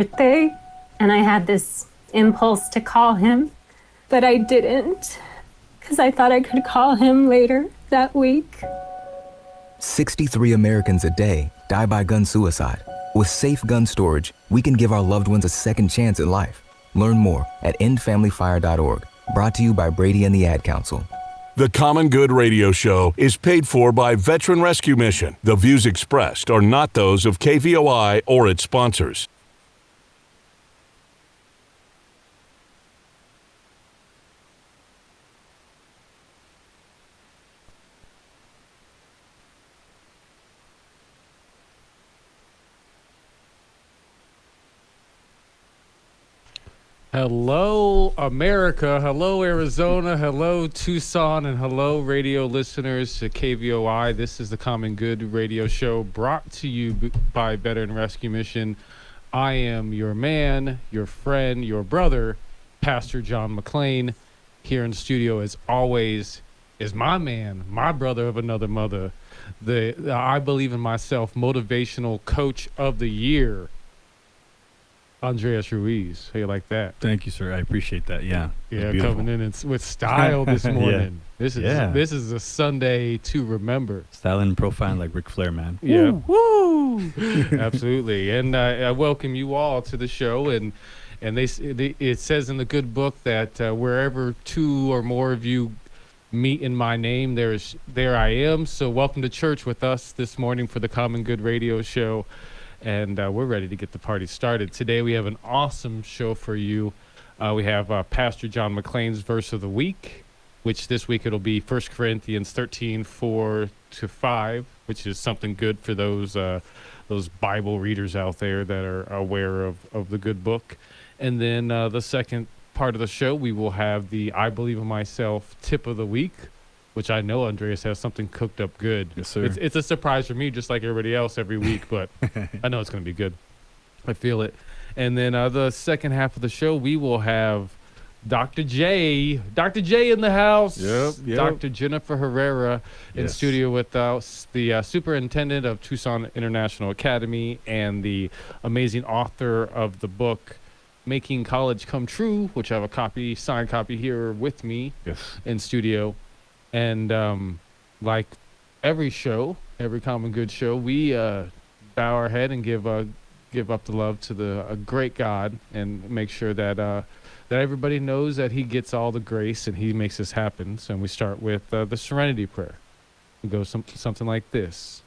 birthday, and I had this impulse to call him, but I didn't because I thought I could call him later that week. 63 Americans a day die by gun suicide. With safe gun storage, we can give our loved ones a second chance at life. Learn more at endfamilyfire.org. Brought to you by Brady and the Ad Council. The Common Good Radio Show is paid for by Veteran Rescue Mission. The views expressed are not those of KVOI or its sponsors. Hello, America. Hello, Arizona. Hello, Tucson. And hello, radio listeners to KVOI. This is the Common Good Radio Show brought to you by Veteran Rescue Mission. I am your man, your friend, your brother, Pastor John McClain. Here in studio, as always, is my man, my brother of another mother, the I Believe in Myself motivational coach of the year, Andreas Ruiz. How you like that? Thank you, sir. I appreciate that. Yeah. Coming in with style this morning. Yeah. This is a Sunday to remember. Style and profile like Ric Flair, man. Yeah. Woo! Absolutely. And I welcome you all to the show. And it says in the good book that wherever two or more of you meet in my name, there I am. So welcome to church with us this morning for the Common Good Radio Show. And we're ready to get the party started. Today we have an awesome show for you. We have Pastor John McClain's verse of the week, which this week it'll be 1 Corinthians 13, 4-5, which is something good for those Bible readers out there that are aware of the good book. And then the second part of the show, we will have the I Believe in Myself tip of the week, which I know Andreas has something cooked up good. Yes, sir. It's a surprise for me, just like everybody else every week, but I know it's going to be good. I feel it. And then the second half of the show, we will have Dr. J in the house. Yep. Dr. Jennifer Herrera in studio with us, the superintendent of Tucson International Academy and the amazing author of the book, Making College Come True, which I have a signed copy here with me in studio. And like every Common Good show, we bow our head and give up the love to a great God and make sure that everybody knows that he gets all the grace and he makes this happen. So we start with the Serenity Prayer. It goes something like this.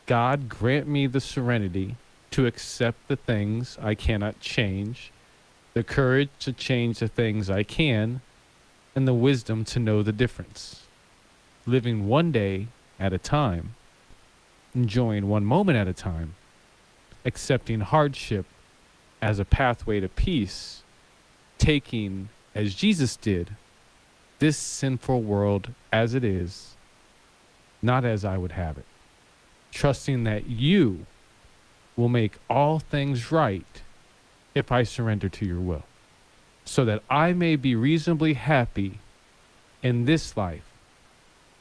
God, grant me the serenity to accept the things I cannot change, the courage to change the things I can, and the wisdom to know the difference. Living one day at a time, enjoying one moment at a time, accepting hardship as a pathway to peace, taking, as Jesus did, this sinful world as it is, not as I would have it, trusting that you will make all things right if I surrender to your will, so that I may be reasonably happy in this life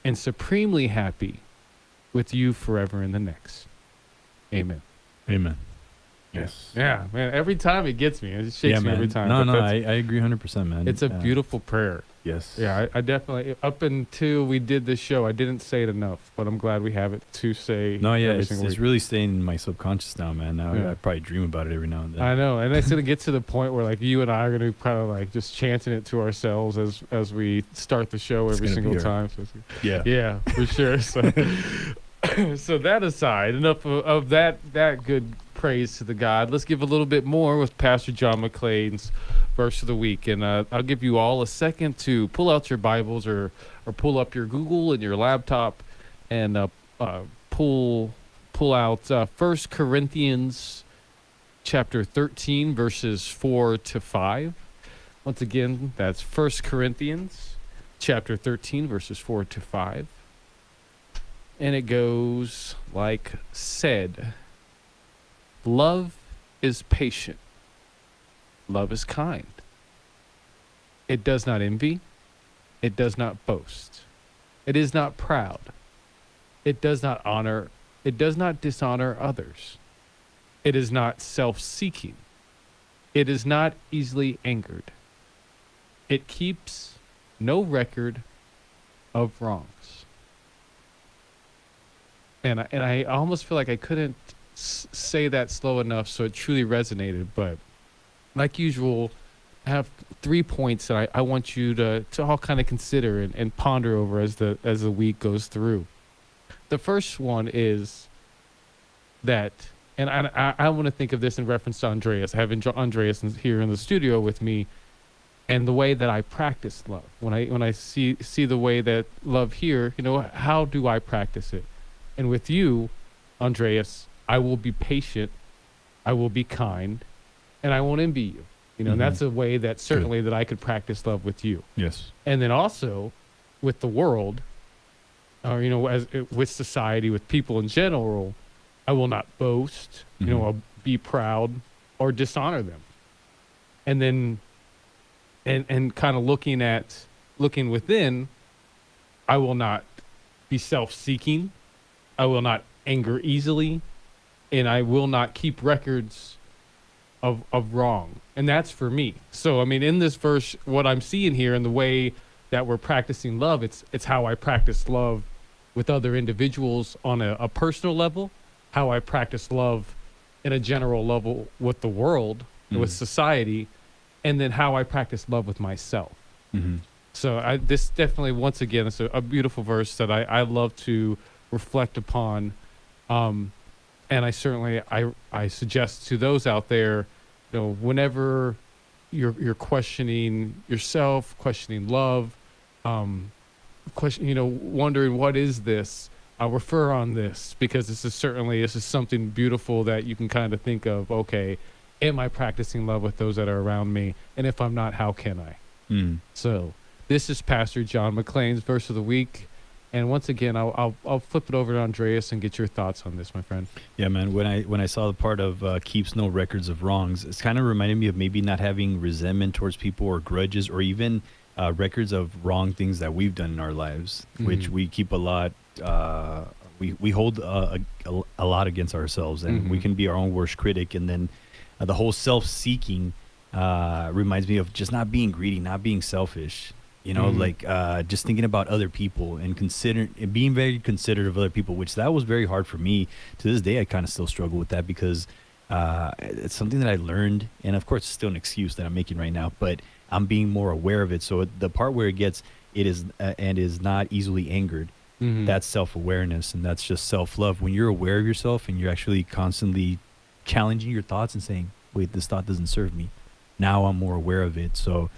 and supremely happy with you forever in the next. Amen. Amen. Yes. Yeah, man. Every time it gets me. It shakes me every time. No, I agree 100%, man. It's a beautiful prayer. Yes. Yeah, I definitely, up until we did this show, I didn't say it enough, but I'm glad we have it to say. No, yeah, every it's single week. really staying in my subconscious now, man. Now I probably dream about it every now and then. I know, and it's going to get to the point where like you and I are going to kind of like just chanting it to ourselves as we start the show every single time. So yeah, for sure. So, so that aside, enough of that good praise to the God. Let's give a little bit more with Pastor John McClain's verse of the week, and I'll give you all a second to pull out your Bibles or pull up your Google and your laptop and pull out 1 Corinthians chapter 13 verses 4-5. Once again, that's 1 Corinthians chapter 13 verses 4-5, and it goes like said. Love is patient. Love is kind. It does not envy. It does not boast. It is not proud. It does not dishonor others. It is not self-seeking. It is not easily angered. It keeps no record of wrongs. And I almost feel like I couldn't say that slow enough so it truly resonated. But like usual, I have 3 points that I want you to all kind of consider and ponder over as the week goes through. The first one is that, and I want to think of this in reference to Andreas. I have Andreas here in the studio with me, and the way that I practice love. When I see the way that love here, how do I practice it? And with you, Andreas, I will be patient, I will be kind, and I won't envy you. And that's a way that certainly that I could practice love with you. Yes. And then also with the world, or with society, with people in general, I will not boast, I'll be proud or dishonor them. And then and kind of looking within, I will not be self-seeking, I will not anger easily, and I will not keep records of wrong. And that's for me. So, in this verse, what I'm seeing here in the way that we're practicing love, it's how I practice love with other individuals on a personal level, how I practice love in a general level with the world, with society, and then how I practice love with myself. So this definitely, once again, it's a beautiful verse that I love to reflect upon. And I certainly, I suggest to those out there, whenever you're questioning yourself, questioning love, wondering what is this, I'll refer on this, because this is something beautiful that you can kind of think of. Okay, am I practicing love with those that are around me? And if I'm not, how can I? So this is Pastor John McClain's verse of the week. And once again, I'll flip it over to Andreas and get your thoughts on this, my friend. Yeah, man. When I saw the part of keeps no records of wrongs, it's kind of reminded me of maybe not having resentment towards people or grudges, or even records of wrong things that we've done in our lives, which we keep a lot. We hold a lot against ourselves, and we can be our own worst critic. And then the whole self-seeking reminds me of just not being greedy, not being selfish. Just thinking about other people and being very considerate of other people, which that was very hard for me. To this day, I kind of still struggle with that, because it's something that I learned, and of course it's still an excuse that I'm making right now, but I'm being more aware of it. So the part where it is not easily angered, that's self-awareness, and that's just self-love. When you're aware of yourself and you're actually constantly challenging your thoughts and saying, wait, this thought doesn't serve me. Now I'm more aware of it. So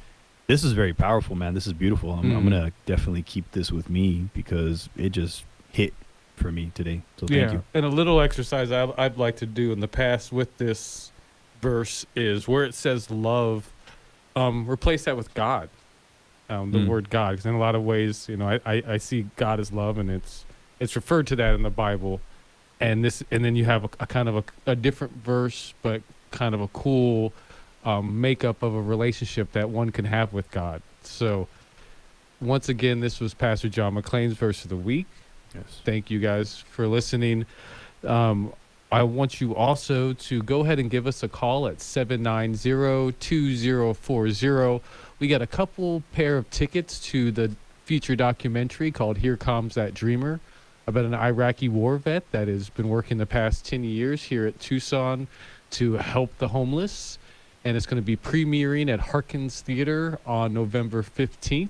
this is very powerful, man. This is beautiful. I'm going to definitely keep this with me, because it just hit for me today. So thank you. And a little exercise I'd like to do in the past with this verse is where it says love, replace that with God, the word God. Because in a lot of ways, I see God as love, and it's referred to that in the Bible. And then you have a kind of a different verse, but kind of a cool makeup of a relationship that one can have with God. So once again, this was Pastor John McClain's verse of the week. Yes. Thank you guys for listening. I want you also to go ahead and give us a call at 790-2040. We got a couple pair of tickets to the feature documentary called Here Comes That Dreamer, about an Iraqi war vet that has been working the past 10 years here at Tucson to help the homeless. And it's going to be premiering at Harkins Theater on November 15th.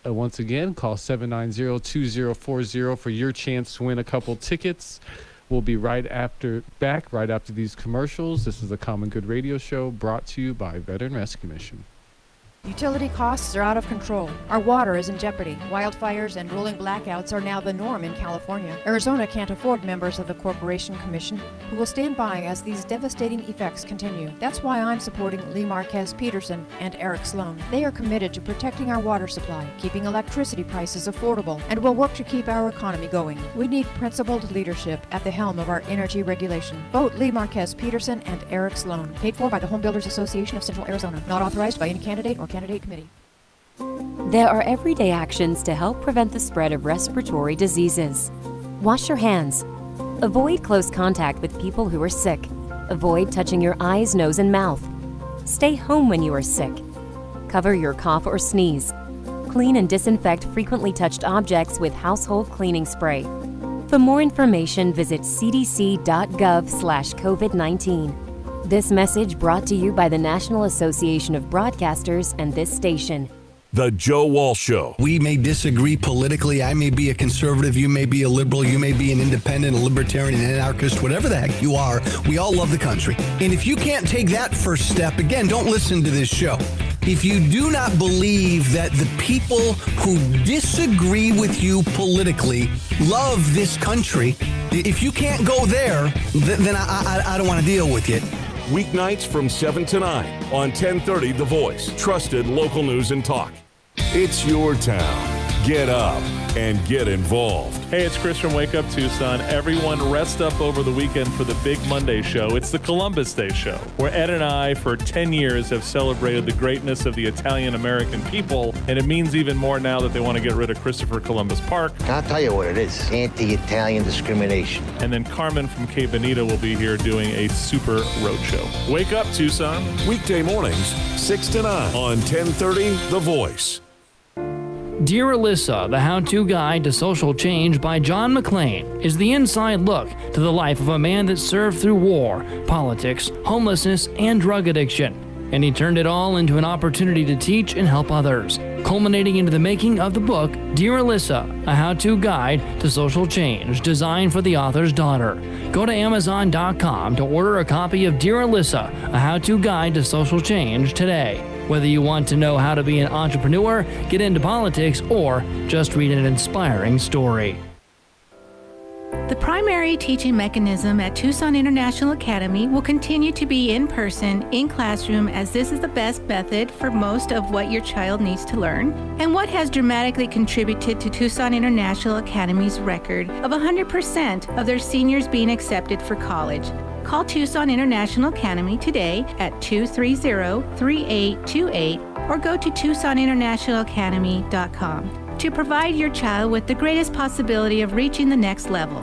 Once again, call 790-2040 for your chance to win a couple tickets. We'll be right after these commercials. This is the Common Good Radio Show, brought to you by Veteran Rescue Mission. Utility costs are out of control. Our water is in jeopardy. Wildfires and rolling blackouts are now the norm in California. Arizona can't afford members of the Corporation Commission who will stand by as these devastating effects continue. That's why I'm supporting Lee Marquez Peterson and Eric Sloan. They are committed to protecting our water supply, keeping electricity prices affordable, and will work to keep our economy going. We need principled leadership at the helm of our energy regulation. Vote Lee Marquez Peterson and Eric Sloan. Paid for by the Home Builders Association of Central Arizona. Not authorized by any candidate or candidate committee. There are everyday actions to help prevent the spread of respiratory diseases. Wash your hands. Avoid close contact with people who are sick. Avoid touching your eyes, nose, and mouth. Stay home when you are sick. Cover your cough or sneeze. Clean and disinfect frequently touched objects with household cleaning spray. For more information, visit cdc.gov/COVID-19. This message brought to you by the National Association of Broadcasters and this station. The Joe Walsh Show. We may disagree politically. I may be a conservative. You may be a liberal. You may be an independent, a libertarian, an anarchist, whatever the heck you are. We all love the country. And if you can't take that first step, again, don't listen to this show. If you do not believe that the people who disagree with you politically love this country, if you can't go there, then I don't want to deal with you. Weeknights from 7 to 9 on 1030 The Voice. Trusted local news and talk. It's your town. Get up and get involved. Hey, it's Chris from Wake Up Tucson. Everyone rest up over the weekend for the Big Monday show. It's the Columbus Day show, where Ed and I, for 10 years, have celebrated the greatness of the Italian-American people, and it means even more now that they want to get rid of Christopher Columbus Park. I'll tell you what it is. Anti-Italian discrimination. And then Carmen from Cape Bonita will be here doing a super road show. Wake up, Tucson. Weekday mornings, 6 to 9 on 1030 The Voice. Dear Alyssa, the how-to guide to social change by John McClane is the inside look to the life of a man that served through war, politics, homelessness, and drug addiction. And he turned it all into an opportunity to teach and help others, culminating into the making of the book, Dear Alyssa, a how-to guide to social change, designed for the author's daughter. Go to Amazon.com to order a copy of Dear Alyssa, a how-to guide to social change today. Whether you want to know how to be an entrepreneur, get into politics, or just read an inspiring story. The primary teaching mechanism at Tucson International Academy will continue to be in person, in classroom, as this is the best method for most of what your child needs to learn, and what has dramatically contributed to Tucson International Academy's record of 100% of their seniors being accepted for college. Call Tucson International Academy today at 230-3828 or go to TucsonInternationalAcademy.com to provide your child with the greatest possibility of reaching the next level.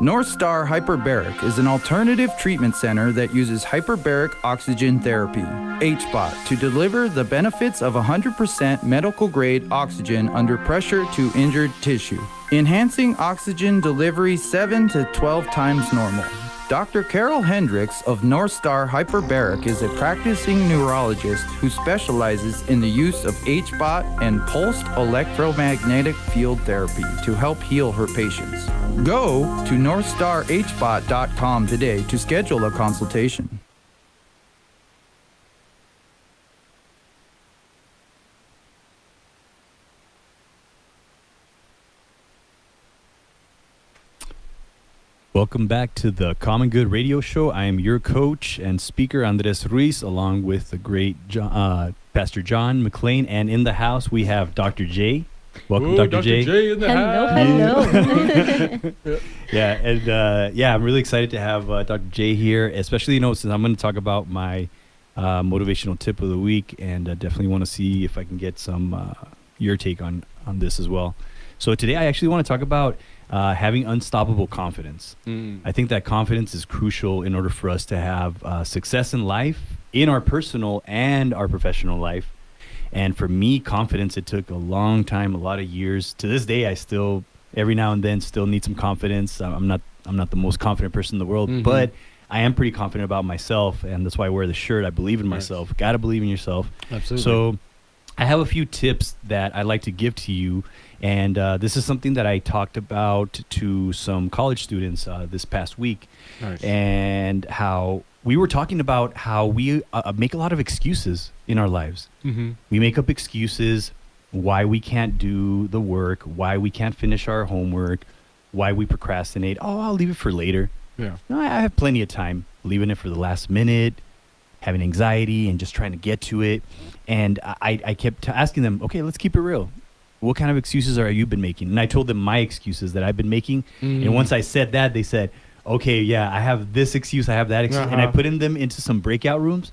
North Star Hyperbaric is an alternative treatment center that uses hyperbaric oxygen therapy, HBOT, to deliver the benefits of 100% medical-grade oxygen under pressure to injured tissue, enhancing oxygen delivery 7 to 12 times normal. Dr. Carol Hendricks of North Star Hyperbaric is a practicing neurologist who specializes in the use of HBOT and pulsed electromagnetic field therapy to help heal her patients. Go to NorthstarHBOT.com today to schedule a consultation. Welcome back to the Common Good Radio Show. I am your coach and speaker, Andres Ruiz, along with the great Pastor John McClane. And in the house, we have Dr. J. Welcome, Ooh, Dr. J. J in the house. Hello. Yeah, and I'm really excited to have Dr. J here, especially, since I'm going to talk about my motivational tip of the week, and definitely want to see if I can get some your take on this as well. So today, I actually want to talk about having unstoppable confidence. I think that confidence is crucial in order for us to have success in life, in our personal and our professional life. And for me, confidence, it took a long time, a lot of years. To this day, I still, every now and then, still need some confidence. I'm not the most confident person in the world, but I am pretty confident about myself, and that's why I wear the shirt. I believe in myself. Got to believe in yourself. Absolutely. So I have a few tips that I'd like to give to you. And this is something that I talked about to some college students this past week. Nice. And how we were talking about how we make a lot of excuses in our lives. Mm-hmm. We make up excuses why we can't do the work, why we can't finish our homework, why we procrastinate. Oh, I'll leave it for later. Yeah. No, I have plenty of time. Leaving it for the last minute, having anxiety and just trying to get to it. And I kept asking them, okay, let's keep it real. What kind of excuses are you been making? And I told them my excuses that I've been making. And once I said that, they said, okay, yeah, I have this excuse, I have that excuse. And I put them into some breakout rooms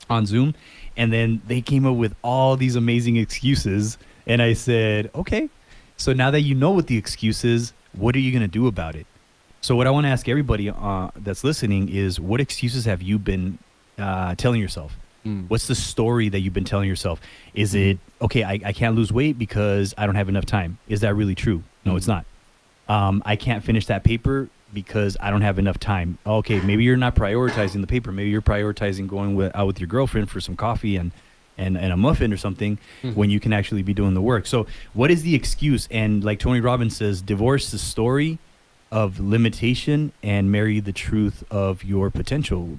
on Zoom. And then they came up with all these amazing excuses. And I said, okay, so now that you know what the excuse is, what are you going to do about it? So what I want to ask everybody that's listening is, what excuses have you been telling yourself? What's the story that you've been telling yourself? Is it, okay, I can't lose weight because I don't have enough time? Is that really true? No, it's not. I can't finish that paper because I don't have enough time. Okay, maybe you're not prioritizing the paper. Maybe you're prioritizing going out with your girlfriend for some coffee and a muffin or something when you can actually be doing the work. So what is the excuse? And like Tony Robbins says, divorce the story of limitation and marry the truth of your potential.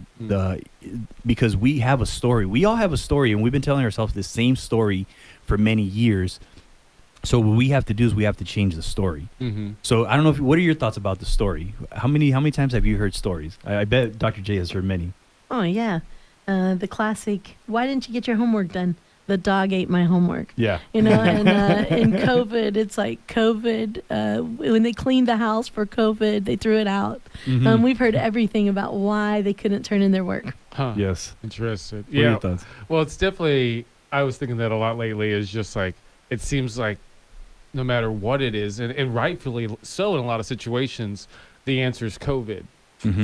Because we have a story. We all have a story, and we've been telling ourselves the same story for many years. So what we have to do is we have to change the story. So I don't know what are your thoughts about the story? How many times have you heard stories? I bet Dr. J has heard many. Oh yeah, the classic. Why didn't you get your homework done? The dog ate my homework. Yeah. You know, and in COVID, it's like COVID, when they cleaned the house for COVID, they threw it out. We've heard everything about why they couldn't turn in their work. Yes. Interesting. What are your thoughts? Well, it's definitely, I was thinking that a lot lately, is just like, it seems like no matter what it is, and rightfully so in a lot of situations, the answer is COVID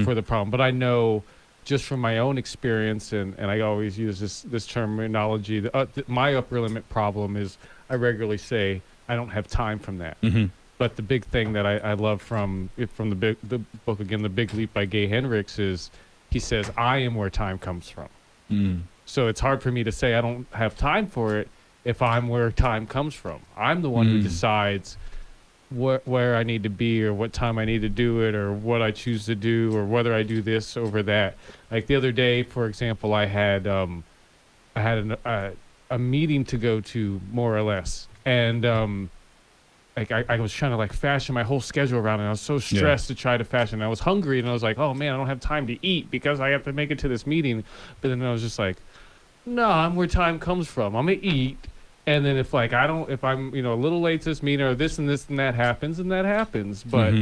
for the problem. But I know just from my own experience, and I always use this terminology, my upper limit problem is I regularly say I don't have time from that. But the big thing that I love from the book, again, The Big Leap by Gay Hendricks, is he says, I am where time comes from. So it's hard for me to say I don't have time for it if I'm where time comes from. I'm the one who decides where I need to be, or what time I need to do it, or what I choose to do, or whether I do this over that. Like the other day, for example, I had a meeting to go to, more or less, and like I was trying to like fashion my whole schedule around it. I was so stressed to try to fashion. I was hungry, and I was like, oh man, I don't have time to eat because I have to make it to this meeting. But then I was just like, no, I'm where time comes from. I'm gonna eat. And then if I'm, a little late to this meeting, or this and that happens, and that happens. But,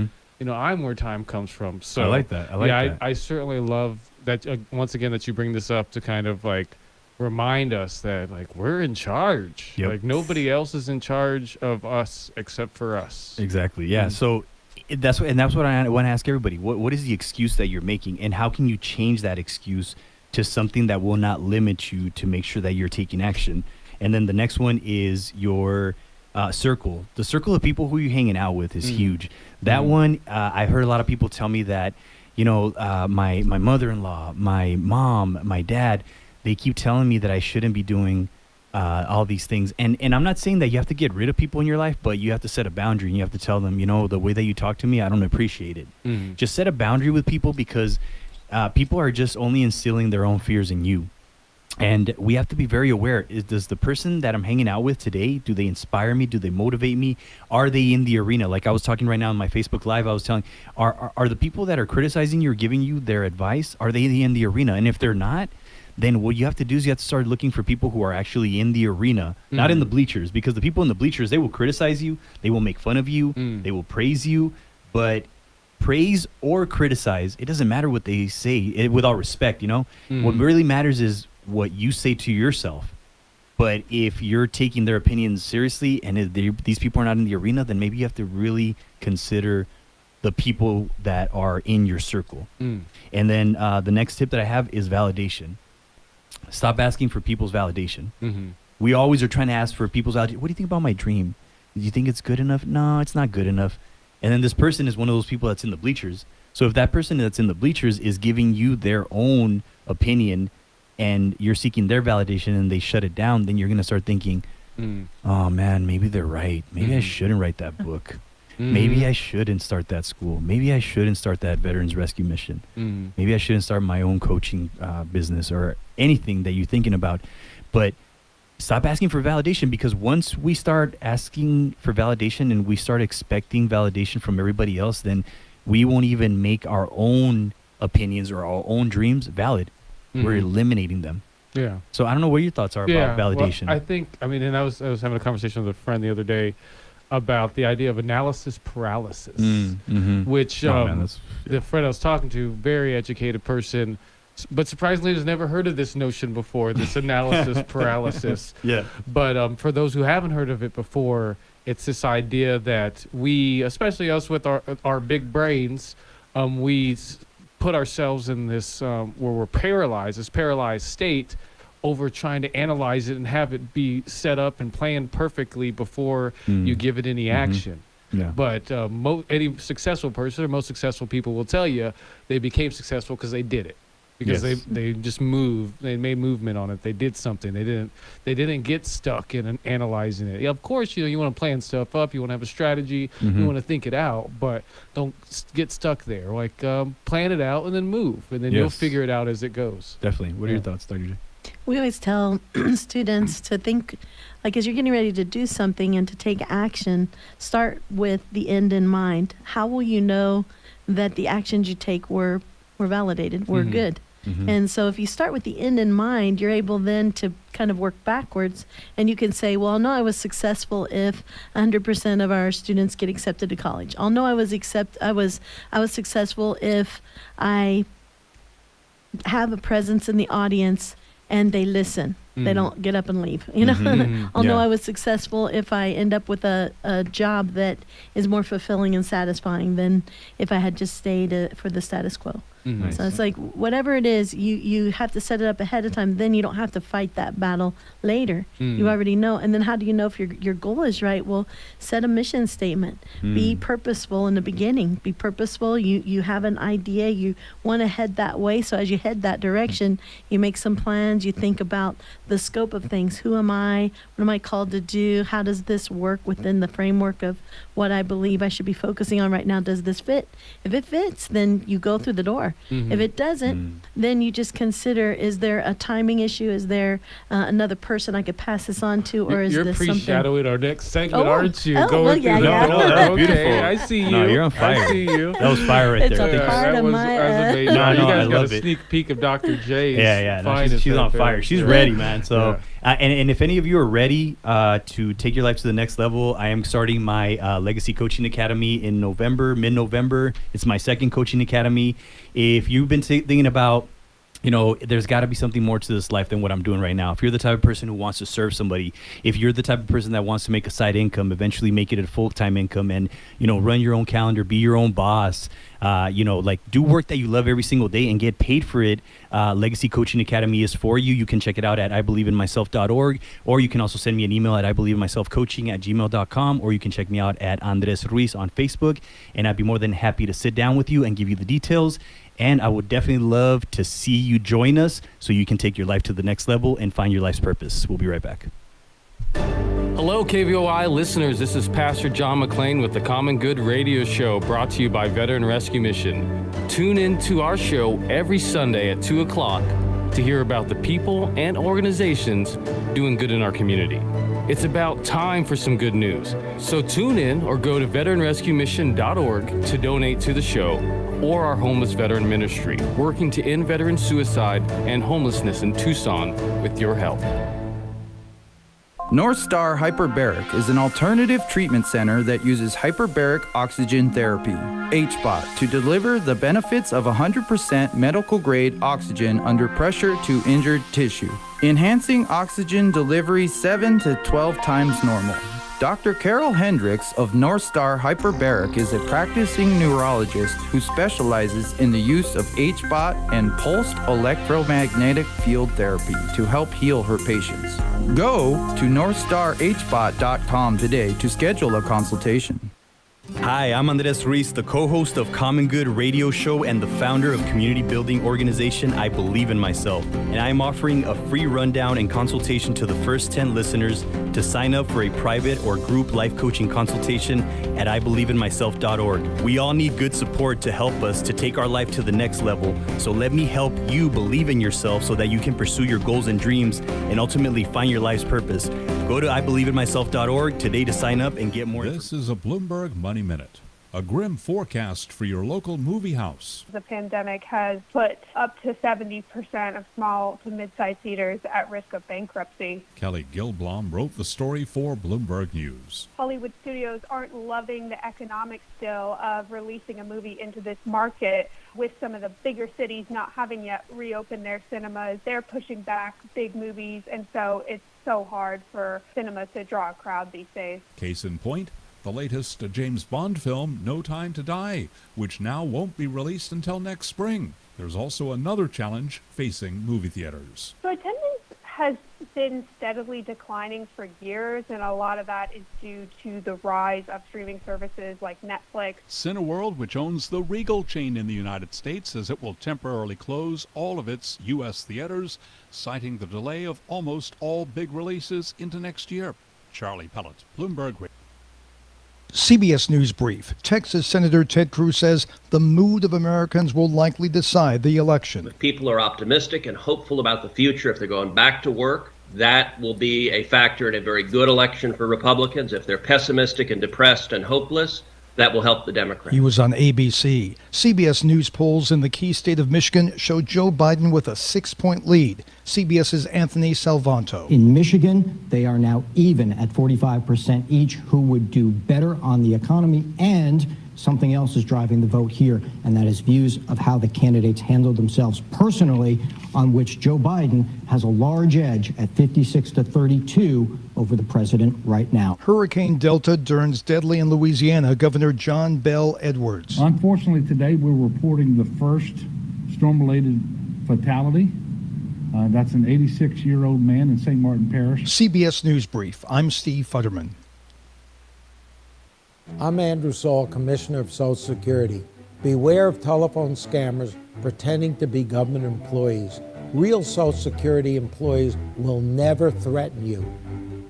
I'm where time comes from. So I like that. I certainly love that, once again, that you bring this up to kind of like remind us that like we're in charge. Like nobody else is in charge of us except for us. Exactly. Yeah. So that's what I want to ask everybody. What is the excuse that you're making, and how can you change that excuse to something that will not limit you to make sure that you're taking action? And then the next one is your circle. The circle of people who you're hanging out with is huge. That one, I heard a lot of people tell me that, my mother-in-law, my mom, my dad, they keep telling me that I shouldn't be doing all these things. And I'm not saying that you have to get rid of people in your life, but you have to set a boundary, and you have to tell them, the way that you talk to me, I don't appreciate it. Just set a boundary with people, because people are just only instilling their own fears in you. And we have to be very aware. Does the person that I'm hanging out with today, do they inspire me? Do they motivate me? Are they in the arena? Like I was talking right now on my Facebook Live, I was telling, are the people that are criticizing you or giving you their advice, are they in the arena? And if they're not, then what you have to do is you have to start looking for people who are actually in the arena, not in the bleachers. Because the people in the bleachers, they will criticize you, they will make fun of you, they will praise you, but praise or criticize, it doesn't matter what they say, with all respect, What really matters is what you say to yourself. But if you're taking their opinions seriously, and these people are not in the arena, then maybe you have to really consider the people that are in your circle. And then the next tip that I have is validation. Stop asking for people's validation. We always are trying to ask for people's validation. What do you think about my dream? Do you think it's good enough? No, it's not good enough. And then this person is one of those people that's in the bleachers. So if that person that's in the bleachers is giving you their own opinion, and you're seeking their validation, and they shut it down, then you're going to start thinking, oh man, maybe they're right. Maybe I shouldn't write that book. Maybe I shouldn't start that school. Maybe I shouldn't start that veterans rescue mission. Maybe I shouldn't start my own coaching business, or anything that you're thinking about. But stop asking for validation, because once we start asking for validation and we start expecting validation from everybody else, then we won't even make our own opinions or our own dreams valid. We're eliminating them. Yeah. So I don't know what your thoughts are about validation. Well, and I was having a conversation with a friend the other day about the idea of analysis paralysis, which the friend I was talking to, very educated person, but surprisingly has never heard of this notion before, this analysis paralysis. Yeah. But for those who haven't heard of it before, it's this idea that we, especially us with our big brains, we put ourselves in this where we're paralyzed, this paralyzed state, over trying to analyze it and have it be set up and planned perfectly before you give it any action. Yeah. But any successful person or most successful people will tell you they became successful because they did it. Because they just moved, they made movement on it. They did something. They didn't get stuck in analyzing it. Yeah, of course, you want to plan stuff up. You want to have a strategy. You want to think it out, but don't get stuck there. Like plan it out and then move, and then you'll figure it out as it goes. Definitely. What are your thoughts, Dr. J? We always tell students to think, like, as you're getting ready to do something and to take action, start with the end in mind. How will you know that the actions you take were validated, were good? And so if you start with the end in mind, you're able then to kind of work backwards, and you can say, well, I'll know I was successful if 100% of our students get accepted to college. I'll know I was successful if I have a presence in the audience and they listen. They don't get up and leave. I'll know I was successful if I end up with a job that is more fulfilling and satisfying than if I had just stayed for the status quo. So it's like, whatever it is, you have to set it up ahead of time. Then you don't have to fight that battle later. You already know. And then how do you know if your goal is right? Well, set a mission statement. Be purposeful in the beginning. Be purposeful. You have an idea. You want to head that way. So as you head that direction, you make some plans. You think about the scope of things. Who am I? What am I called to do? How does this work within the framework of what I believe I should be focusing on right now? Does this fit? If it fits, then you go through the door. If it doesn't, then you just consider, is there a timing issue? Is there another person I could pass this on to? Or is you're this pre-shadowing our next segment, aren't you? Yeah. That's beautiful. I see you. No, you're on fire. I see you. That was fire right It's there. a part of my... amazing. No, you guys I got love a it. sneak peek of Dr. J's. No, she's on fire. She's ready, man. So, and if any of you are ready to take your life to the next level, I am starting my Legacy Coaching Academy in November, mid-November. It's my second coaching academy. If you've been thinking about, there's got to be something more to this life than what I'm doing right now. If you're the type of person who wants to serve somebody, if you're the type of person that wants to make a side income, eventually make it a full-time income, and, run your own calendar, be your own boss, do work that you love every single day and get paid for it, Legacy Coaching Academy is for you. You can check it out at IBelieveInMyself.org, or you can also send me an email at IBelieveInMyselfCoaching@gmail.com, or you can check me out at Andres Ruiz on Facebook, and I'd be more than happy to sit down with you and give you the details. And I would definitely love to see you join us so you can take your life to the next level and find your life's purpose. We'll be right back. Hello, KVOI listeners. This is Pastor John McClain with the Common Good Radio Show, brought to you by Veteran Rescue Mission. Tune in to our show every Sunday at 2 o'clock to hear about the people and organizations doing good in our community. It's about time for some good news. So tune in or go to veteranrescuemission.org to donate to the show or our homeless veteran ministry, working to end veteran suicide and homelessness in Tucson with your help. North Star Hyperbaric is an alternative treatment center that uses hyperbaric oxygen therapy, HBOT, to deliver the benefits of 100% medical-grade oxygen under pressure to injured tissue, enhancing oxygen delivery 7 to 12 times normal. Dr. Carol Hendricks of North Star Hyperbaric is a practicing neurologist who specializes in the use of HBOT and pulsed electromagnetic field therapy to help heal her patients. Go to northstarhbot.com today to schedule a consultation. Hi, I'm Andres Ruiz, the co-host of Common Good Radio Show and the founder of community building organization I Believe in Myself. And I am offering a free rundown and consultation to the first 10 listeners to sign up for a private or group life coaching consultation at IBelieveInMyself.org. We all need good support to help us to take our life to the next level. So let me help you believe in yourself so that you can pursue your goals and dreams and ultimately find your life's purpose. Go to IBelieveInMyself.org today to sign up and get more. This is a Bloomberg Money Minute. A grim forecast for your local movie house. The pandemic has put up to 70% of small to mid-sized theaters at risk of bankruptcy. Kelly Gilblom wrote the story for Bloomberg News. Hollywood studios aren't loving the economics still of releasing a movie into this market. With some of the bigger cities not having yet reopened their cinemas, they're pushing back big movies, and so it's so hard for cinemas to draw a crowd these days. Case in point, the latest James Bond film, No Time to Die, which now won't be released until next spring. There's also another challenge facing movie theaters. So attendance has been steadily declining for years, and a lot of that is due to the rise of streaming services like Netflix. Cineworld, which owns the Regal chain in the United States, says it will temporarily close all of its U.S. theaters, citing the delay of almost all big releases into next year. Charlie Pellet, Bloomberg Radio. CBS News Brief. Texas Senator Ted Cruz says the mood of Americans will likely decide the election. If people are optimistic and hopeful about the future, if they're going back to work, that will be a factor in a very good election for Republicans. If they're pessimistic and depressed and hopeless, that will help the Democrats. He was on ABC. CBS News polls in the key state of Michigan show Joe Biden with a 6-point lead. CBS's Anthony Salvanto. In Michigan, they are now even at 45% each who would do better on the economy, and something else is driving the vote here, and that is views of how the candidates handle themselves personally, on which Joe Biden has a large edge at 56-32 over the president right now. Hurricane Delta turns deadly in Louisiana. Governor John Bell Edwards. Unfortunately, today we're reporting the first storm-related fatality. That's an 86-year-old man in St. Martin Parish. CBS News Brief. I'm Steve Futterman. I'm Andrew Saul, Commissioner of Social Security. Beware of telephone scammers pretending to be government employees. Real Social Security employees will never threaten you.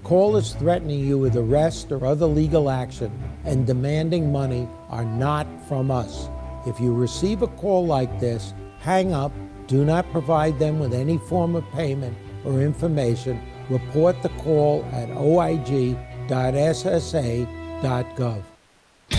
Callers threatening you with arrest or other legal action and demanding money are not from us. If you receive a call like this, hang up, do not provide them with any form of payment or information. Report the call at oig.ssa.gov.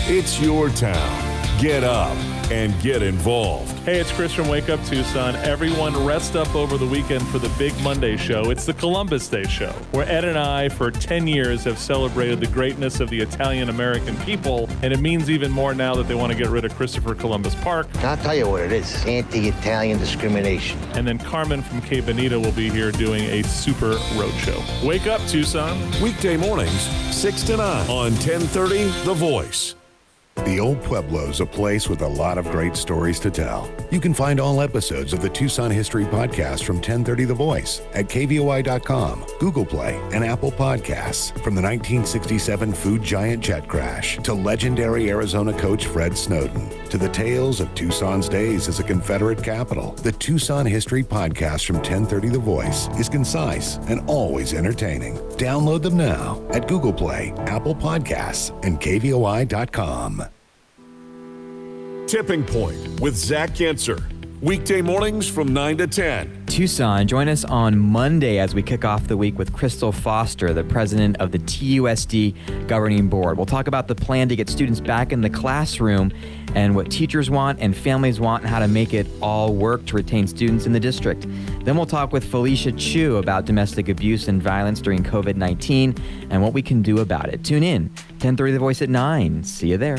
It's your town. Get up and get involved. Hey, it's Chris from Wake Up Tucson. Everyone rest up over the weekend for the Big Monday show. It's the Columbus Day show, where Ed and I, for 10 years, have celebrated the greatness of the Italian-American people, and it means even more now that they want to get rid of Christopher Columbus Park. I'll tell you what it is. Anti-Italian discrimination. And then Carmen from Cape Bonita will be here doing a super road show. Wake up, Tucson. Weekday mornings, 6 to 9 on 1030 The Voice. The Old Pueblo is a place with a lot of great stories to tell. You can find all episodes of the Tucson History Podcast from 1030 The Voice at kvoi.com, Google Play, and Apple Podcasts. From the 1967 food giant jet crash to legendary Arizona coach Fred Snowden to the tales of Tucson's days as a Confederate capital, the Tucson History Podcast from 1030 The Voice is concise and always entertaining. Download them now at Google Play, Apple Podcasts, and kvoi.com. Tipping Point with Zach Yenser. Weekday mornings from 9 to 10. Tucson, join us on Monday as we kick off the week with Crystal Foster, the president of the TUSD Governing Board. We'll talk about the plan to get students back in the classroom and what teachers want and families want and how to make it all work to retain students in the district. Then we'll talk with Felicia Chu about domestic abuse and violence during COVID-19 and what we can do about it. Tune in, 1030 The Voice at 9. See you there.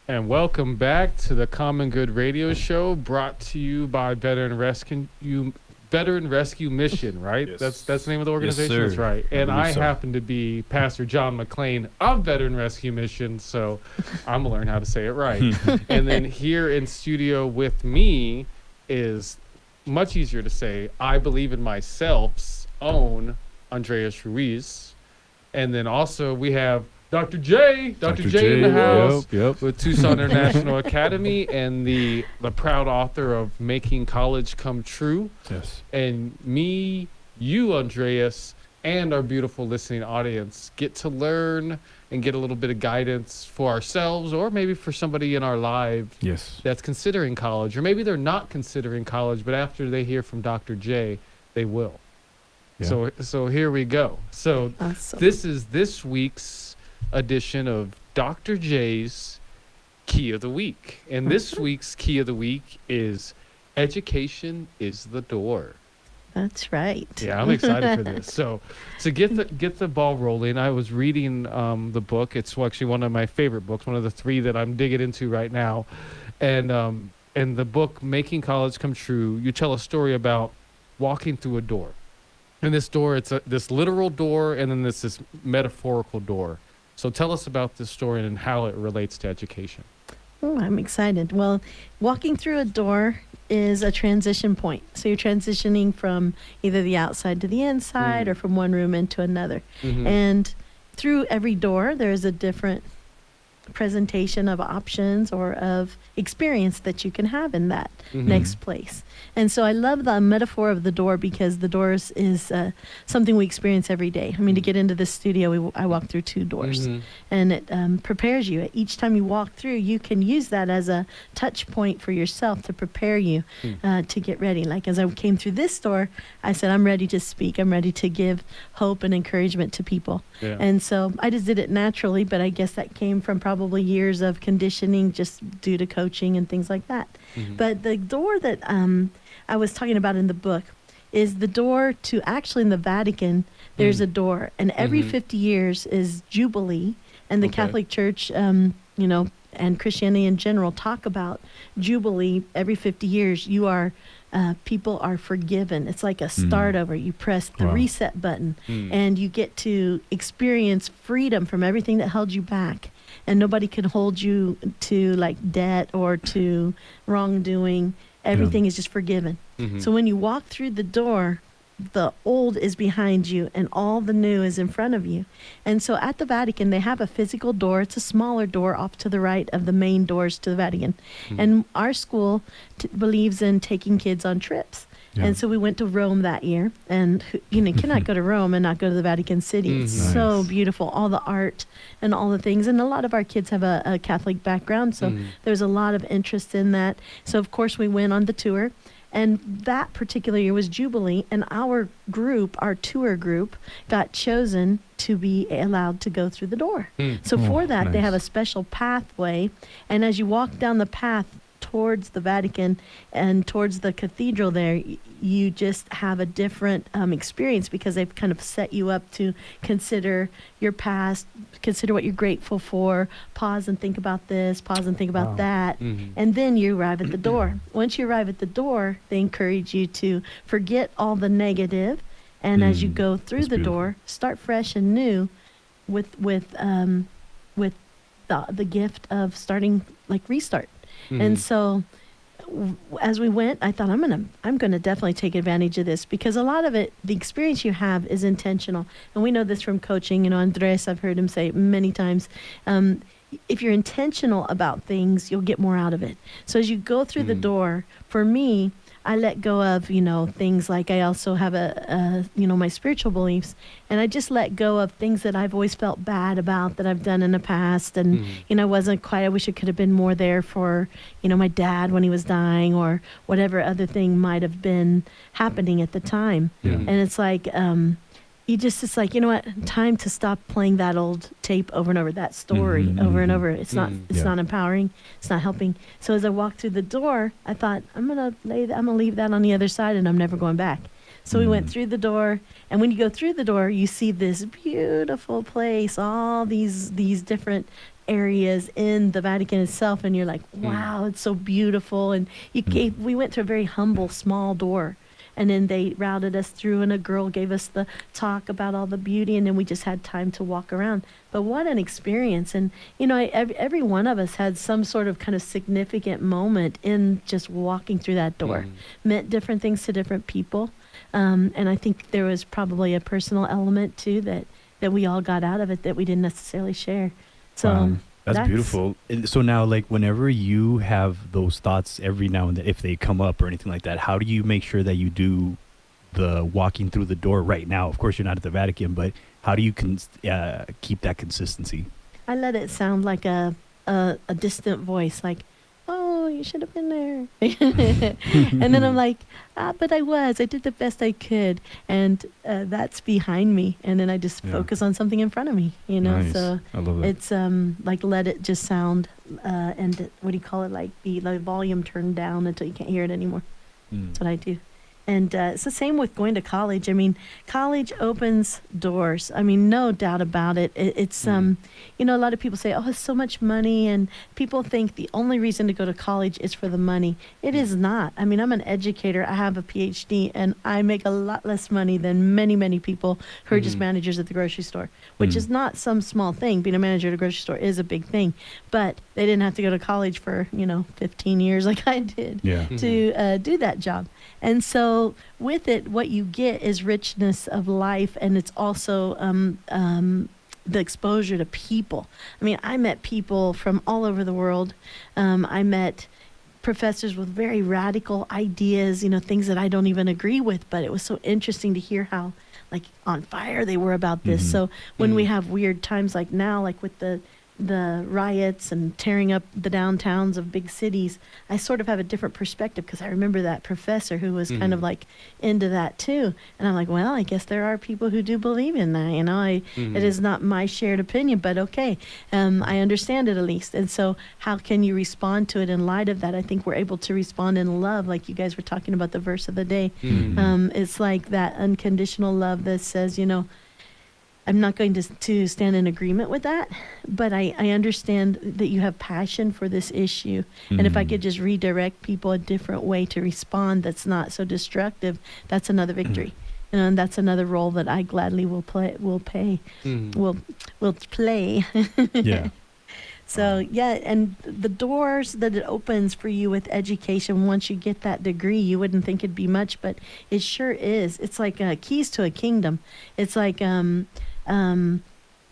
And welcome back to the Common Good Radio Show, brought to you by Veteran Rescue Mission, right? Yes. That's the name of the organization. Yes, That's sir. right. And I So. happen to be Pastor John McClain of Veteran Rescue Mission, so I'm gonna learn how to say it right. And then here in studio with me is much easier to say. I believe in myself's own Andreas Ruiz, and then also we have Dr. J in the house with Tucson International Academy and the proud author of Making College Come True. Yes. And me, you, Andreas, and our beautiful listening audience get to learn and get a little bit of guidance for ourselves or maybe for somebody in our lives that's considering college, or maybe they're not considering college, but after they hear from Dr. J, they will. Yeah. So here we go. So Awesome. This is this week's edition of Dr. J's Key of the Week. And this week's Key of the Week is education is the door. That's right. Yeah, I'm excited for this. So, to get the ball rolling, I was reading the book. It's actually one of my favorite books, one of the 3 that I'm digging into right now. And in the book, Making College Come True, you tell a story about walking through a door. And this door, it's this literal door, and then this metaphorical door. So tell us about this story and how it relates to education. Oh, I'm excited. Well, walking through a door is a transition point. So you're transitioning from either the outside to the inside or from one room into another. And through every door, there's a different presentation of options or of experience that you can have in that next place. And so I love the metaphor of the door because the doors is something we experience every day. I mean, to get into this studio, I walk through 2 doors, and it prepares you. Each time you walk through, you can use that as a touch point for yourself to prepare you to get ready. Like as I came through this door, I said, I'm ready to speak. I'm ready to give hope and encouragement to people. Yeah. And so I just did it naturally, but I guess that came from probably years of conditioning just due to coaching and things like that. But the door that I was talking about in the book is the door to actually in the Vatican, there's a door, and every 50 years is Jubilee, and the Catholic Church, you know, and Christianity in general talk about Jubilee every 50 years. You are, people are forgiven. It's like a start over. You press the reset button and you get to experience freedom from everything that held you back. And nobody can hold you to like debt or to wrongdoing. Everything is just forgiven. So when you walk through the door, the old is behind you and all the new is in front of you. And so at the Vatican, they have a physical door. It's a smaller door off to the right of the main doors to the Vatican. And our school believes in taking kids on trips. Yeah. And so we went to Rome that year, and you know, cannot go to Rome and not go to the Vatican City. It's so beautiful, all the art and all the things. And a lot of our kids have a Catholic background, so there's a lot of interest in that. So of course we went on the tour, and that particular year was Jubilee, and our group, our tour group, got chosen to be allowed to go through the door. So for that, they have a special pathway, and as you walk down the path towards the Vatican and towards the cathedral there, you just have a different experience because they've kind of set you up to consider your past, consider what you're grateful for, pause and think about this, pause and think about that, and then you arrive at the door. Once you arrive at the door, they encourage you to forget all the negative, and as you go through the door, start fresh and new with the gift of starting, like restart. And so as we went, I thought I'm gonna definitely take advantage of this because a lot of it, the experience you have is intentional. And we know this from coaching. You know, Andres, I've heard him say many times, if you're intentional about things, you'll get more out of it. So as you go through the door, for me, I let go of, you know, things like I also have you know, my spiritual beliefs, and I just let go of things that I've always felt bad about that I've done in the past. And, you know, I wish it could have been more there for, you know, my dad when he was dying or whatever other thing might have been happening at the time. And it's like, it's like, you know what, time to stop playing that old tape over and over, that story over and over. It's not empowering. It's not helping. So as I walked through the door, I thought, I'm gonna leave that on the other side, and I'm never going back. So we went through the door, and when you go through the door, you see this beautiful place, all these different areas in the Vatican itself, and you're like, wow, it's so beautiful. And we went to a very humble, small door. And then they routed us through, and a girl gave us the talk about all the beauty, and then we just had time to walk around. But what an experience. And, you know, every one of us had some sort of kind of significant moment in just walking through that door. Meant different things to different people. And I think there was probably a personal element, too, that we all got out of it that we didn't necessarily share. So That's beautiful. So now, like, whenever you have those thoughts every now and then, if they come up or anything like that, how do you make sure that you do the walking through the door right now? Of course, you're not at the Vatican, but how do you keep that consistency? I let it sound like a distant voice, like, oh, you should have been there. And then I'm like, but I did the best I could. And that's behind me. And then I just focus on something in front of me, you know? Nice. So I love it. It's like, let it just sound, and what do you call it? Like the volume turned down until you can't hear it anymore. That's what I do. And it's the same with going to college. I mean, college opens doors. I mean, no doubt about it. It's, a lot of people say, oh, it's so much money. And people think the only reason to go to college is for the money. It is not. I mean, I'm an educator. I have a PhD, and I make a lot less money than many, many people who are just managers at the grocery store, which is not some small thing. Being a manager at a grocery store is a big thing. But they didn't have to go to college for, 15 years like I did to do that job. And so with it, what you get is richness of life, and it's also the exposure to people. I mean, I met people from all over the world. I met professors with very radical ideas, things that I don't even agree with, but it was so interesting to hear how, like, on fire they were about this. So when we have weird times like now, like with the riots and tearing up the downtowns of big cities, I sort of have a different perspective because I remember that professor who was kind of like into that too. And I'm like, well, I guess there are people who do believe in that. It is not my shared opinion, but okay. I understand it at least. And so how can you respond to it in light of that? I think we're able to respond in love, like you guys were talking about the verse of the day. It's like that unconditional love that says, I'm not going to stand in agreement with that, but I understand that you have passion for this issue. And if I could just redirect people a different way to respond that's not so destructive, that's another victory. And that's another role that I gladly will play. Yeah. So, yeah, and the doors that it opens for you with education, once you get that degree, you wouldn't think it'd be much, but it sure is. It's like keys to a kingdom. It's like I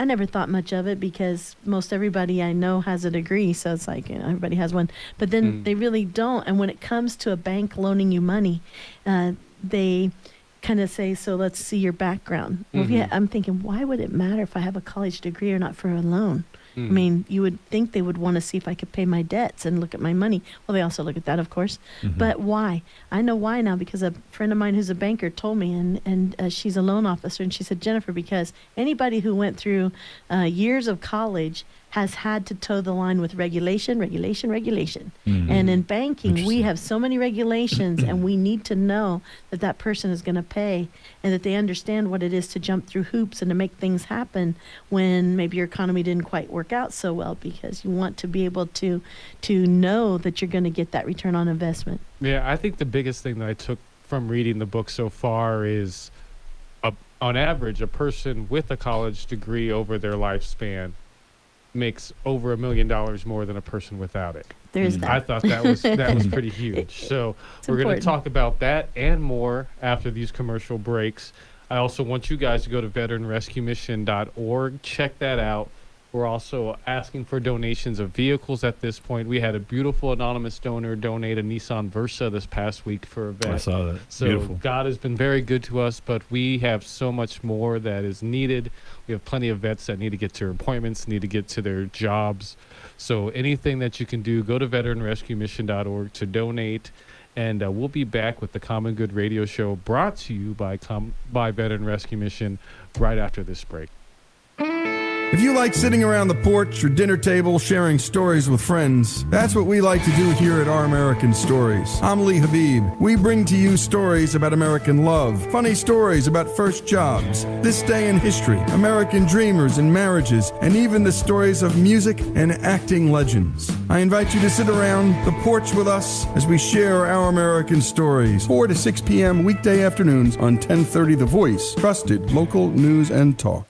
never thought much of it because most everybody I know has a degree, so it's like everybody has one. But then they really don't. And when it comes to a bank loaning you money, they kind of say, so let's see your background. Well, I'm thinking, why would it matter if I have a college degree or not for a loan? I mean, you would think they would want to see if I could pay my debts and look at my money. Well, they also look at that, of course. But why? I know why now, because a friend of mine who's a banker told me, and she's a loan officer, and she said, Jennifer, because anybody who went through years of college has had to toe the line with regulation. And in banking, we have so many regulations, and we need to know that that person is going to pay and that they understand what it is to jump through hoops and to make things happen when maybe your economy didn't quite work out so well, because you want to be able to know that you're going to get that return on investment. Yeah, I think the biggest thing that I took from reading the book so far is, on average, a person with a college degree over their lifespan makes over $1 million more than a person without it. There's that. I thought that was pretty huge. So we're going to talk about that and more after these commercial breaks. I also want you guys to go to veteranrescuemission.org. Check that out. We're also asking for donations of vehicles at this point. We had a beautiful anonymous donor donate a Nissan Versa this past week for a vet. I saw that. So beautiful. God has been very good to us, but we have so much more that is needed. We have plenty of vets that need to get to their appointments, need to get to their jobs. So anything that you can do, go to veteranrescuemission.org to donate. And we'll be back with the Common Good Radio Show, brought to you by Veteran Rescue Mission, right after this break. If you like sitting around the porch or dinner table sharing stories with friends, that's what we like to do here at Our American Stories. I'm Lee Habib. We bring to you stories about American love, funny stories about first jobs, this day in history, American dreamers and marriages, and even the stories of music and acting legends. I invite you to sit around the porch with us as we share Our American Stories, 4 to 6 p.m. weekday afternoons on 1030 The Voice, trusted local news and talk.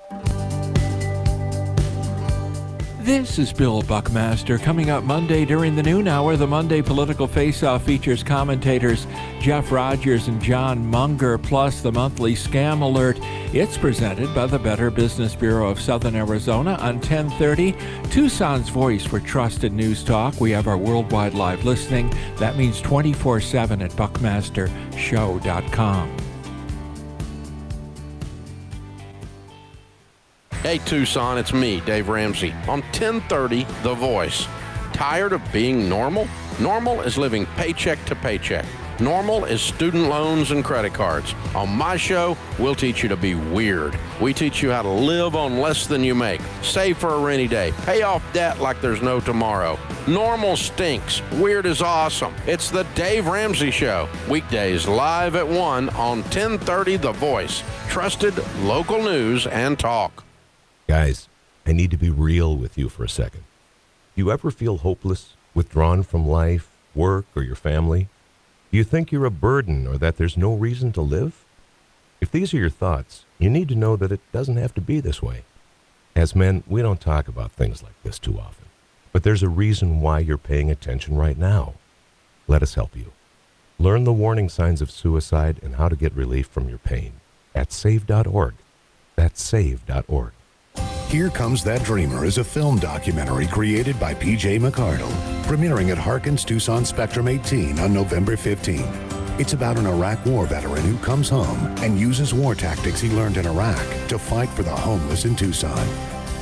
This is Bill Buckmaster. Coming up Monday during the noon hour, the Monday Political Face-Off features commentators Jeff Rogers and John Munger, plus the monthly Scam Alert. It's presented by the Better Business Bureau of Southern Arizona on 1030. Tucson's voice for trusted news talk. We have our worldwide live listening. That means 24/7 at buckmastershow.com. Hey Tucson, it's me, Dave Ramsey, on 1030 The Voice. Tired of being normal? Normal is living paycheck to paycheck. Normal is student loans and credit cards. On my show, we'll teach you to be weird. We teach you how to live on less than you make, save for a rainy day, pay off debt like there's no tomorrow. Normal stinks. Weird is awesome. It's the Dave Ramsey Show. Weekdays live at 1 on 1030 The Voice. Trusted local news and talk. Guys, I need to be real with you for a second. Do you ever feel hopeless, withdrawn from life, work, or your family? Do you think you're a burden or that there's no reason to live? If these are your thoughts, you need to know that it doesn't have to be this way. As men, we don't talk about things like this too often. But there's a reason why you're paying attention right now. Let us help you. Learn the warning signs of suicide and how to get relief from your pain at save.org. That's save.org. Here Comes That Dreamer is a film documentary created by P.J. McCardle, premiering at Harkins Tucson Spectrum 18 on November 15. It's about an Iraq war veteran who comes home and uses war tactics he learned in Iraq to fight for the homeless in Tucson.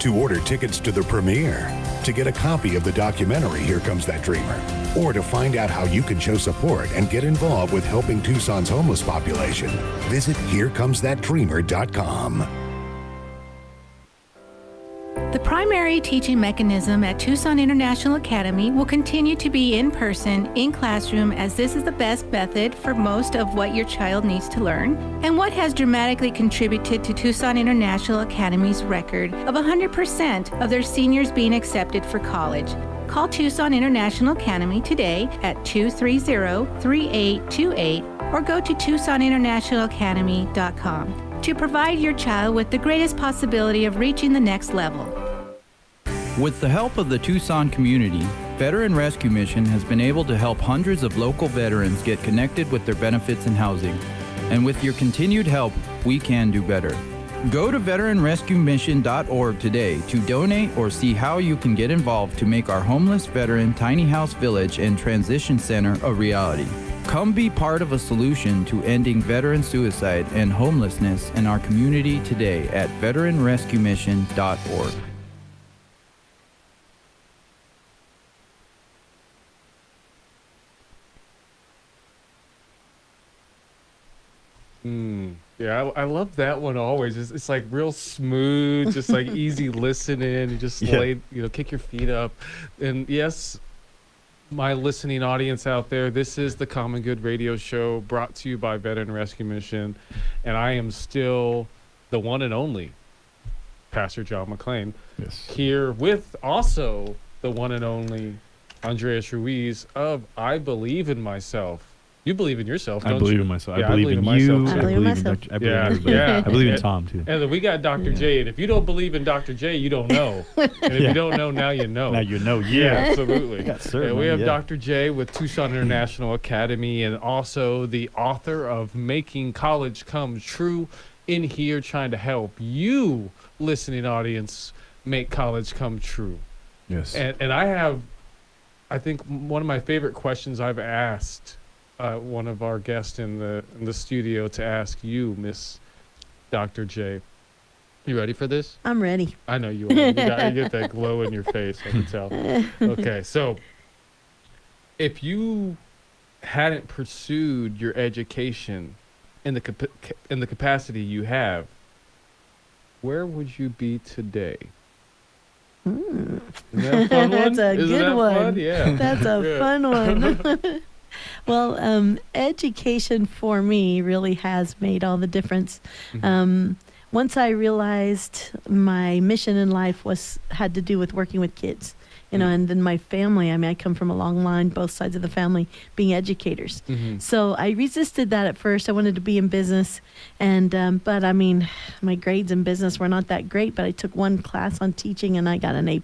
To order tickets to the premiere, to get a copy of the documentary Here Comes That Dreamer, or to find out how you can show support and get involved with helping Tucson's homeless population, visit HereComesThatDreamer.com. The primary teaching mechanism at Tucson International Academy will continue to be in person, in classroom, as this is the best method for most of what your child needs to learn, and what has dramatically contributed to Tucson International Academy's record of 100% of their seniors being accepted for college. Call Tucson International Academy today at 230-3828 or go to TucsonInternationalAcademy.com to provide your child with the greatest possibility of reaching the next level. With the help of the Tucson community, Veteran Rescue Mission has been able to help hundreds of local veterans get connected with their benefits and housing. And with your continued help, we can do better. Go to veteranrescuemission.org today to donate or see how you can get involved to make our homeless veteran tiny house village and transition center a reality. Come be part of a solution to ending veteran suicide and homelessness in our community today at veteranrescuemission.org. Yeah, I love that one always. It's like real smooth, just like easy listening. You just kick your feet up. And yes, my listening audience out there, this is the Common Good Radio Show brought to you by Veteran Rescue Mission. And I am still the one and only Pastor John McClain. Yes. Here with also the one and only Andreas Ruiz of I Believe in Myself. You believe in yourself, don't you? I believe in myself. Yeah, I believe in you. myself, I believe in myself. I believe in everybody. I believe in Tom, too. And then we got Dr. J. And if you don't believe in Dr. J, you don't know. And if you don't know, now you know. Now you know, absolutely. Yeah, certainly, And we have Dr. J with Tucson International Academy and also the author of Making College Come True in here trying to help you, listening audience, make college come true. Yes. And I think one of my favorite questions I've asked one of our guests in the studio to ask you, Miss Dr. J. You ready for this? I'm ready. I know you are. You get that glow in your face, I can tell. Okay, so if you hadn't pursued your education in the capacity you have, where would you be today? Isn't that a fun one? That's a good one. Fun? Yeah. That's a fun one. Well, education for me really has made all the difference. Once I realized my mission in life had to do with working with kids, and then my family, I come from a long line, both sides of the family being educators. So I resisted that at first. I wanted to be in business, but my grades in business were not that great, but I took one class on teaching and I got an A++.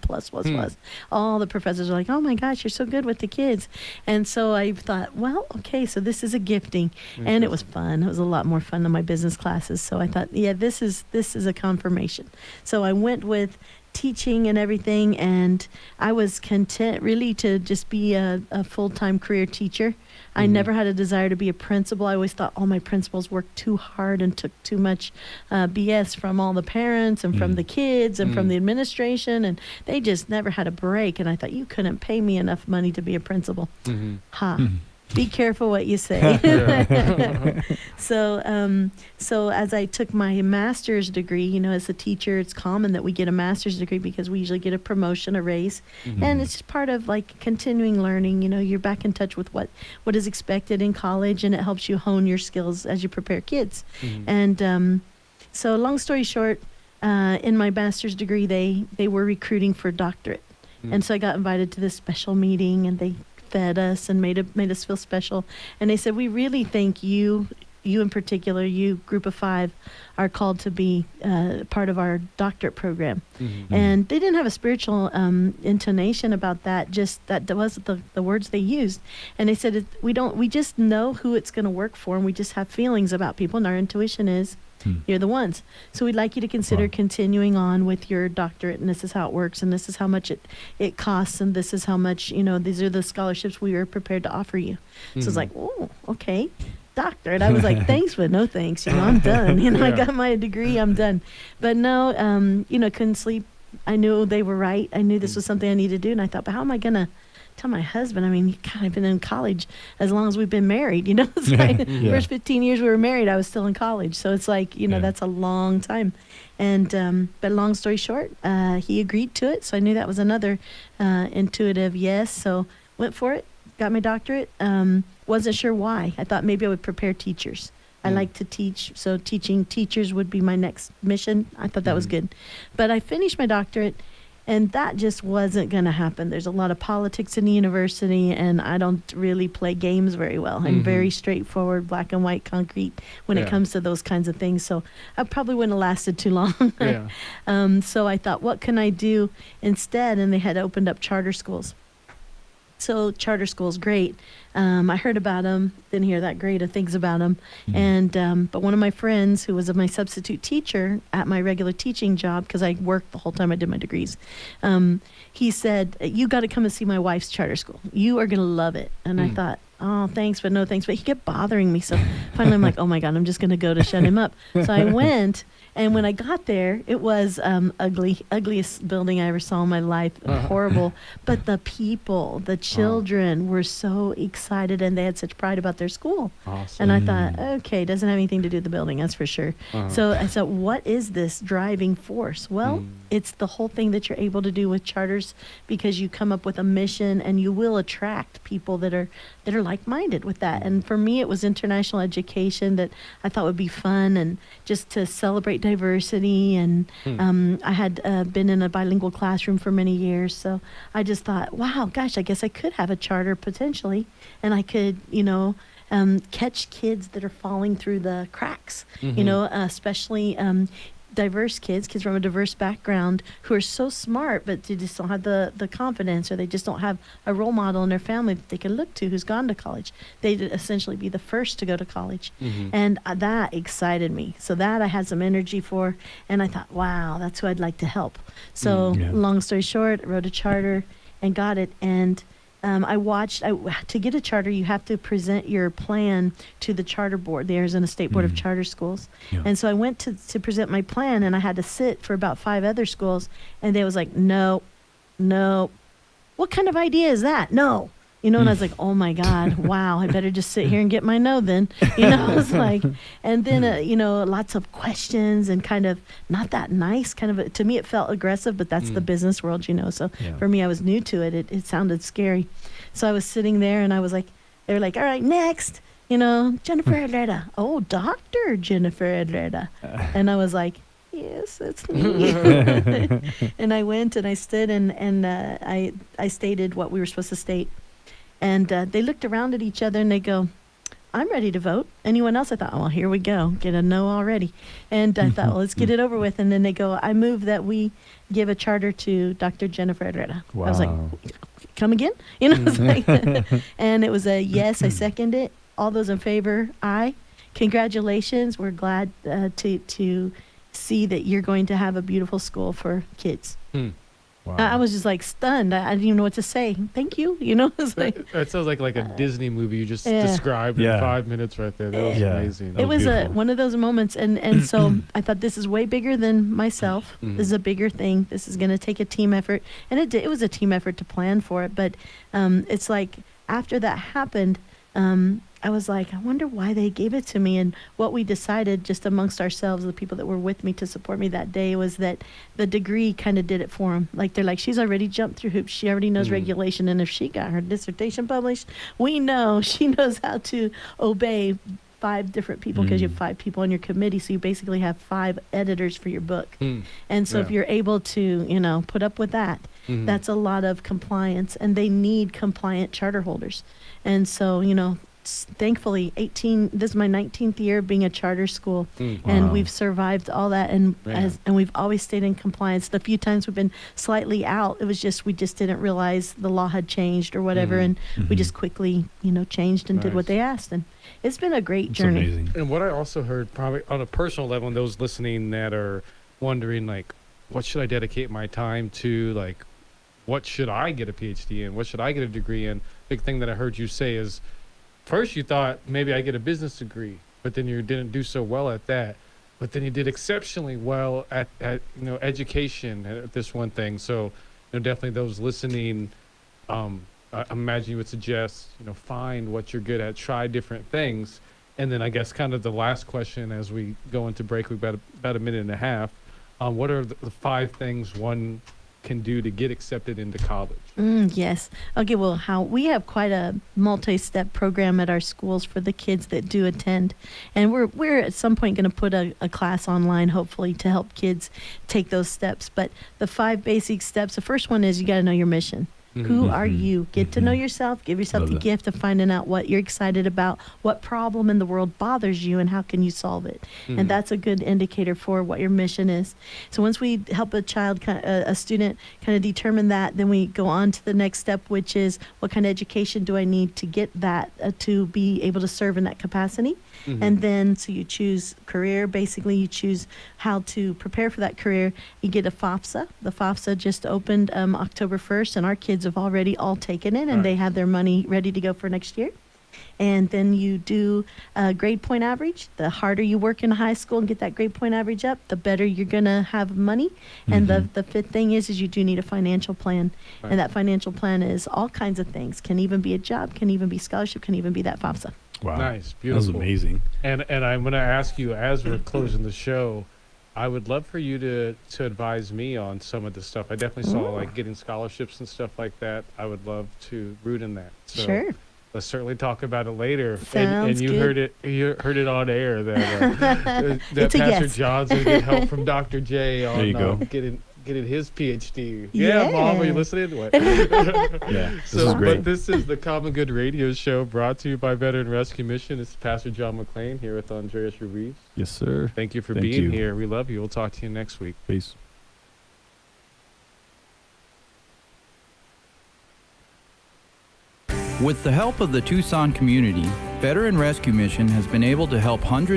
All the professors were like, oh my gosh, you're so good with the kids. And so I thought, well, okay, so this is a gifting. And it was fun. It was a lot more fun than my business classes. So I thought, yeah, this is a confirmation. So I went with teaching and everything, and I was content really to just be a full-time career teacher. I never had a desire to be a principal. I always thought all my principals worked too hard and took too much BS from all the parents and from the kids and from the administration, and they just never had a break. And I thought, you couldn't pay me enough money to be a principal. Be careful what you say. So as I took my master's degree, you know, as a teacher, it's common that we get a master's degree because we usually get a promotion, a raise. And it's just part of like continuing learning. You know, you're back in touch with what is expected in college, and it helps you hone your skills as you prepare kids. And so long story short, in my master's degree, they were recruiting for doctorate. And so I got invited to this special meeting, and they fed us and made us feel special. And they said, we really think you in particular, you group of 5, are called to be part of our doctorate program. And they didn't have a spiritual intonation about that, just that was the words they used. And they said, we just know who it's going to work for, and we just have feelings about people, and our intuition is you're the ones. So we'd like you to consider continuing on with your doctorate, and this is how it works, and this is how much it costs, and this is how much, you know, these are the scholarships we are prepared to offer you. So it's like, oh, okay, doctorate. I was like, thanks, but no thanks. You know, I'm done. You know, I got my degree, I'm done. But no, you know, couldn't sleep. I knew they were right. I knew this was something I needed to do, and I thought, but how am I going to tell my husband? I mean, God, I've been in college as long as we've been married, you know. It's like first 15 years we were married, I was still in college. So it's like, you know, that's a long time. And but long story short, he agreed to it. So I knew that was another intuitive yes. So went for it, got my doctorate. Wasn't sure why. I thought maybe I would prepare teachers. I like to teach, so teaching teachers would be my next mission. I thought that was good. But I finished my doctorate, and that just wasn't going to happen. There's a lot of politics in the university, and I don't really play games very well. I'm very straightforward, black and white, concrete when it comes to those kinds of things. So I probably wouldn't have lasted too long. So I thought, what can I do instead? And they had opened up charter schools. So charter schools, great. I heard about them, didn't hear that great of things about them. And but one of my friends, who was my substitute teacher at my regular teaching job, because I worked the whole time I did my degrees, he said, you got to come and see my wife's charter school. You are going to love it. And I thought, oh, thanks, but no thanks. But he kept bothering me. So finally I'm like, oh my God, I'm just going to go to shut him up. So I went. And when I got there, it was ugliest building I ever saw in my life. Horrible. But the people, the children were so excited, and they had such pride about their school. Awesome. And I thought, okay, doesn't have anything to do with the building, that's for sure. So I said, what is this driving force? Well, it's the whole thing that you're able to do with charters, because you come up with a mission, and you will attract people that are like-minded with that. And for me, it was international education that I thought would be fun, and just to celebrate diversity. And I had been in a bilingual classroom for many years, so I just thought, wow, gosh, I guess I could have a charter potentially, and I could, you know, catch kids that are falling through the cracks, you know, especially diverse kids from a diverse background who are so smart, but they just don't have the confidence, or they just don't have a role model in their family that they can look to who's gone to college. They'd essentially be the first to go to college. And that excited me. So that I had some energy for, and I thought, wow, that's who I'd like to help. So long story short, I wrote a charter and got it. And to get a charter, you have to present your plan to the charter board, the Arizona State Board of Charter Schools. And so I went to present my plan, and I had to sit for about 5 other schools, and they was like, no, what kind of idea is that? No. You know, and I was like, oh my God, wow, I better just sit here and get my no then. You know, I was like, and then, you know, lots of questions and kind of not that nice, to me it felt aggressive, but that's the business world, you know. So for me, I was new to it. It sounded scary. So I was sitting there, and I was like, they were like, all right, next, you know, Jennifer Herrera. Oh, Dr. Jennifer Herrera. And I was like, yes, it's me. And I went and I stood and I stated what we were supposed to state. And they looked around at each other, and they go, I'm ready to vote. Anyone else? I thought, oh, well, here we go. Get a no already. And I thought, well, let's get it over with. And then they go, I move that we give a charter to Dr. Jennifer Herrera. Wow. I was like, come again? You know, it's like, and it was a yes, I second it. All those in favor, aye. Congratulations. We're glad to see that you're going to have a beautiful school for kids. Wow. I was just like stunned. I didn't even know what to say. Thank you. You know, it's like it sounds like a Disney movie you just described in 5 minutes right there. That was amazing. It was one of those moments, and so I thought, this is way bigger than myself. This is a bigger thing. This is going to take a team effort, and it was a team effort to plan for it. But it's like after that happened, I was like, I wonder why they gave it to me. And what we decided just amongst ourselves, the people that were with me to support me that day, was that the degree kind of did it for them. Like, they're like, she's already jumped through hoops. She already knows regulation. And if she got her dissertation published, we know she knows how to obey 5 different people, because you have 5 people on your committee. So you basically have 5 editors for your book. And so if you're able to, put up with that, that's a lot of compliance, and they need compliant charter holders. And so, thankfully, this is my 19th year being a charter school, and we've survived all that, and we've always stayed in compliance. The few times we've been slightly out, it was just we just didn't realize the law had changed or whatever, and we just quickly changed and did what they asked, and it's been a great journey. Amazing. And what I also heard, probably on a personal level, and those listening that are wondering, like, what should I dedicate my time to? Like, what should I get a PhD in? What should I get a degree in? Big thing that I heard you say is, first you thought maybe I get a business degree, but then you didn't do so well at that. But then you did exceptionally well at education at this one thing. So definitely those listening, I imagine you would suggest find what you're good at, try different things. And then I guess kind of the last question as we go into break, we've got about a minute and a half. What are the 5 things one can do to get accepted into college? Yes. Okay, well, we have quite a multi-step program at our schools for the kids that do attend. And we're at some point going to put a class online, hopefully, to help kids take those steps. But the 5 basic steps, the first one is you got to know your mission. Who are you? Get to know yourself. Give yourself the gift of finding out what you're excited about, what problem in the world bothers you, and how can you solve it. And that's a good indicator for what your mission is. So once we help a student kind of determine that, then we go on to the next step, which is what kind of education do I need to get that to be able to serve in that capacity. And then so you choose career. Basically, you choose how to prepare for that career. You get a FAFSA. The FAFSA just opened October 1st, and our kids have already all taken it, and they have their money ready to go for next year. And then you do a grade point average. The harder you work in high school and get that grade point average up, the better you're going to have money. And the 5th thing is you do need a financial plan. And that financial plan is all kinds of things. Can even be a job, can even be scholarship, can even be that FAFSA. Wow. Nice. Beautiful. That was amazing. And I'm going to ask you, as we're closing the show, I would love for you to advise me on some of the stuff. I definitely saw like getting scholarships and stuff like that. I would love to root in that. So sure. Let's certainly talk about it later. Sounds and you good. heard it on air that It's a Pastor yes. John's going to get help from Dr. J on There you go. getting his PhD. Yeah. Mom, are you listening? What? Yeah, this is great. But this is the Common Good Radio Show, brought to you by Veteran Rescue Mission. This is Pastor John McClain here with Andreas Ruiz. Yes, sir. Thank you for being here. We love you. We'll talk to you next week. Peace. With the help of the Tucson community, Veteran Rescue Mission has been able to help hundreds